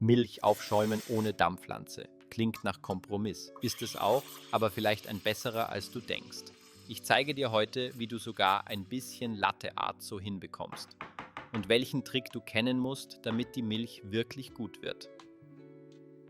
Milch aufschäumen ohne Dampflanze. Klingt nach Kompromiss. Ist es auch, aber vielleicht ein besserer, als du denkst. Ich zeige dir heute, wie du sogar ein bisschen Latte Art so hinbekommst. Und welchen Trick du kennen musst, damit die Milch wirklich gut wird.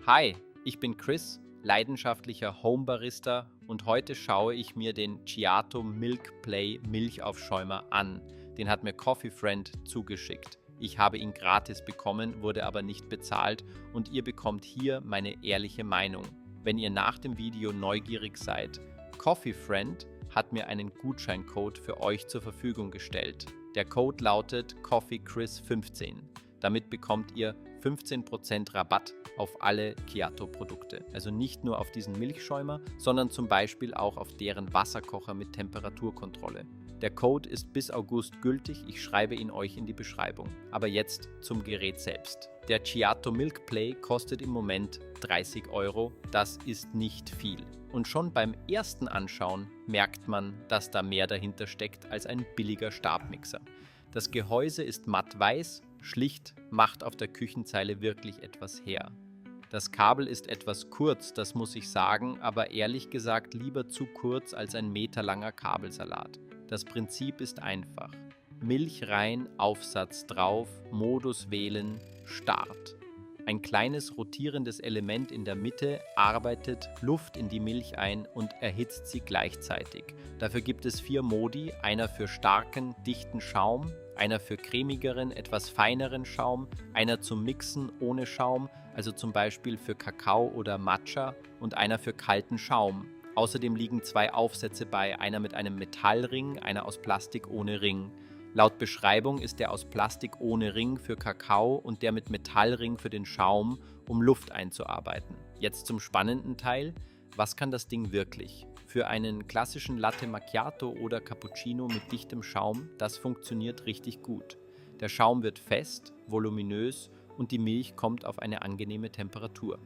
Hi, ich bin Chris, leidenschaftlicher Homebarista und heute schaue ich mir den Giotto Milk Play Milchaufschäumer an. Den hat mir Coffee Friend zugeschickt. Ich habe ihn gratis bekommen, wurde aber nicht bezahlt und ihr bekommt hier meine ehrliche Meinung, wenn ihr nach dem Video neugierig seid. Coffee Friend hat mir einen Gutscheincode für euch zur Verfügung gestellt. Der Code lautet CoffeeChris15. Damit bekommt ihr 15% Rabatt auf alle Giotto-Produkte. Also nicht nur auf diesen Milchschäumer, sondern zum Beispiel auch auf deren Wasserkocher mit Temperaturkontrolle. Der Code ist bis August gültig, ich schreibe ihn euch in die Beschreibung. Aber jetzt zum Gerät selbst. Der Giotto Milk Play kostet im Moment 30 Euro, das ist nicht viel. Und schon beim ersten Anschauen merkt man, dass da mehr dahinter steckt als ein billiger Stabmixer. Das Gehäuse ist matt weiß, schlicht, macht auf der Küchenzeile wirklich etwas her. Das Kabel ist etwas kurz, das muss ich sagen, aber ehrlich gesagt lieber zu kurz als ein meterlanger Kabelsalat. Das Prinzip ist einfach. Milch rein, Aufsatz drauf, Modus wählen, Start. Ein kleines rotierendes Element in der Mitte arbeitet Luft in die Milch ein und erhitzt sie gleichzeitig. Dafür gibt es 4 Modi, einer für starken, dichten Schaum, einer für cremigeren, etwas feineren Schaum, einer zum Mixen ohne Schaum, also zum Beispiel für Kakao oder Matcha und einer für kalten Schaum. Außerdem liegen 2 Aufsätze bei, einer mit einem Metallring, einer aus Plastik ohne Ring. Laut Beschreibung ist der aus Plastik ohne Ring für Kakao und der mit Metallring für den Schaum, um Luft einzuarbeiten. Jetzt zum spannenden Teil. Was kann das Ding wirklich? Für einen klassischen Latte Macchiato oder Cappuccino mit dichtem Schaum, das funktioniert richtig gut. Der Schaum wird fest, voluminös und die Milch kommt auf eine angenehme Temperatur.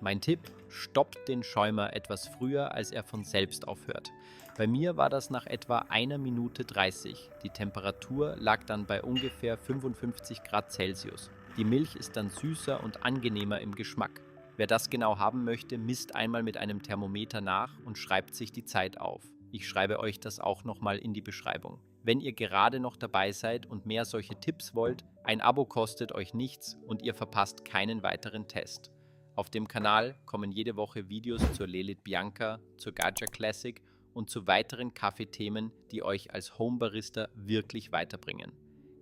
Mein Tipp: stoppt den Schäumer etwas früher, als er von selbst aufhört. Bei mir war das nach etwa 1 Minute 30. Die Temperatur lag dann bei ungefähr 55 Grad Celsius. Die Milch ist dann süßer und angenehmer im Geschmack. Wer das genau haben möchte, misst einmal mit einem Thermometer nach und schreibt sich die Zeit auf. Ich schreibe euch das auch nochmal in die Beschreibung. Wenn ihr gerade noch dabei seid und mehr solche Tipps wollt, ein Abo kostet euch nichts und ihr verpasst keinen weiteren Test. Auf dem Kanal kommen jede Woche Videos zur Lelit Bianca, zur Gaja Classic und zu weiteren Kaffeethemen, die euch als Homebarista wirklich weiterbringen.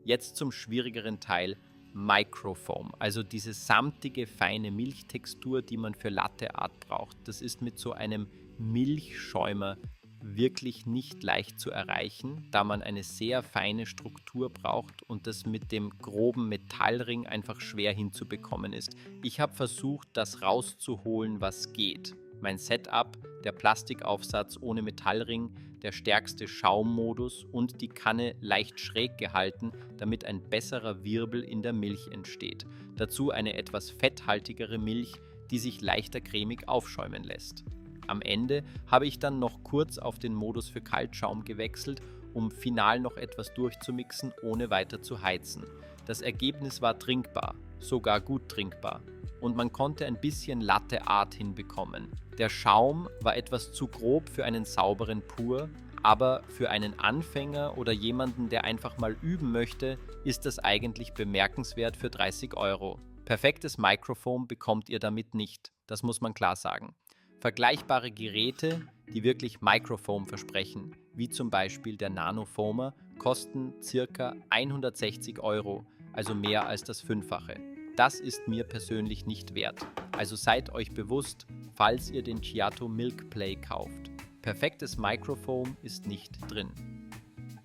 Jetzt zum schwierigeren Teil: Microfoam, also diese samtige, feine Milchtextur, die man für Latte Art braucht. Das ist mit so einem Milchschäumer wirklich nicht leicht zu erreichen, da man eine sehr feine Struktur braucht und das mit dem groben Metallring einfach schwer hinzubekommen ist. Ich habe versucht, das rauszuholen, was geht. Mein Setup: der Plastikaufsatz ohne Metallring, der stärkste Schaummodus und die Kanne leicht schräg gehalten, damit ein besserer Wirbel in der Milch entsteht. Dazu eine etwas fetthaltigere Milch, die sich leichter cremig aufschäumen lässt. Am Ende habe ich dann noch kurz auf den Modus für Kaltschaum gewechselt, um final noch etwas durchzumixen, ohne weiter zu heizen. Das Ergebnis war trinkbar, sogar gut trinkbar. Und man konnte ein bisschen Latte Art hinbekommen. Der Schaum war etwas zu grob für einen sauberen Pur, aber für einen Anfänger oder jemanden, der einfach mal üben möchte, ist das eigentlich bemerkenswert für 30 Euro. Perfektes Microfoam bekommt ihr damit nicht, das muss man klar sagen. Vergleichbare Geräte, die wirklich Microfoam versprechen, wie zum Beispiel der Nanofoamer, kosten ca. 160 Euro, also mehr als das 5-fache. Das ist mir persönlich nicht wert. Also seid euch bewusst, falls ihr den Giotto Milk Play kauft. Perfektes Microfoam ist nicht drin.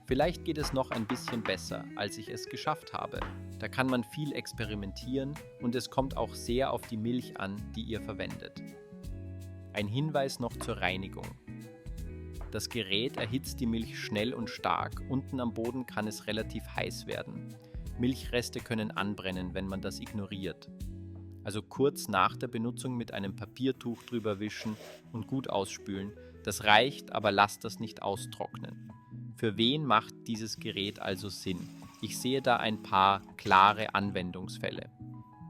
Vielleicht geht es noch ein bisschen besser, als ich es geschafft habe. Da kann man viel experimentieren und es kommt auch sehr auf die Milch an, die ihr verwendet. Ein Hinweis noch zur Reinigung. Das Gerät erhitzt die Milch schnell und stark. Unten am Boden kann es relativ heiß werden. Milchreste können anbrennen, wenn man das ignoriert. Also kurz nach der Benutzung mit einem Papiertuch drüber wischen und gut ausspülen. Das reicht, aber lasst das nicht austrocknen. Für wen macht dieses Gerät also Sinn? Ich sehe da ein paar klare Anwendungsfälle.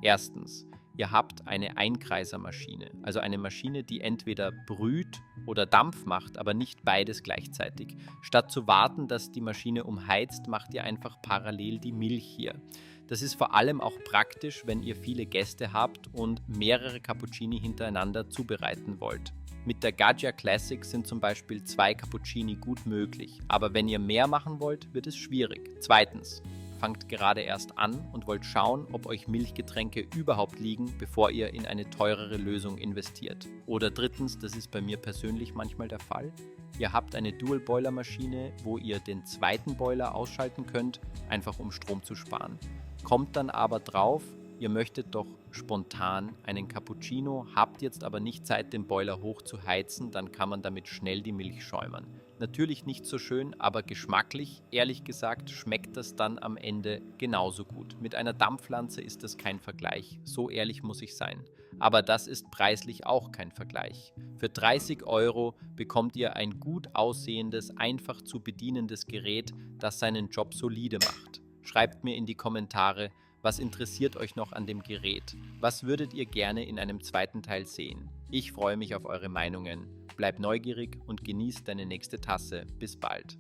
Erstens: Ihr habt eine Einkreisermaschine, also eine Maschine, die entweder brüht oder Dampf macht, aber nicht beides gleichzeitig. Statt zu warten, dass die Maschine umheizt, macht ihr einfach parallel die Milch hier. Das ist vor allem auch praktisch, wenn ihr viele Gäste habt und mehrere Cappuccini hintereinander zubereiten wollt. Mit der Gaggia Classic sind zum Beispiel 2 Cappuccini gut möglich, aber wenn ihr mehr machen wollt, wird es schwierig. Zweitens, fangt gerade erst an und wollt schauen, ob euch Milchgetränke überhaupt liegen, bevor ihr in eine teurere Lösung investiert. Oder drittens, das ist bei mir persönlich manchmal der Fall, ihr habt eine Dual-Boiler-Maschine, wo ihr den zweiten Boiler ausschalten könnt, einfach um Strom zu sparen. Kommt dann aber drauf, ihr möchtet doch spontan einen Cappuccino, habt jetzt aber nicht Zeit, den Boiler hoch zu heizen, dann kann man damit schnell die Milch schäumern. Natürlich nicht so schön, aber geschmacklich, ehrlich gesagt, schmeckt das dann am Ende genauso gut. Mit einer Dampflanze ist das kein Vergleich, so ehrlich muss ich sein. Aber das ist preislich auch kein Vergleich. Für 30 € bekommt ihr ein gut aussehendes, einfach zu bedienendes Gerät, das seinen Job solide macht. Schreibt mir in die Kommentare, was interessiert euch noch an dem Gerät? Was würdet ihr gerne in einem zweiten Teil sehen? Ich freue mich auf eure Meinungen. Bleib neugierig und genieß deine nächste Tasse. Bis bald.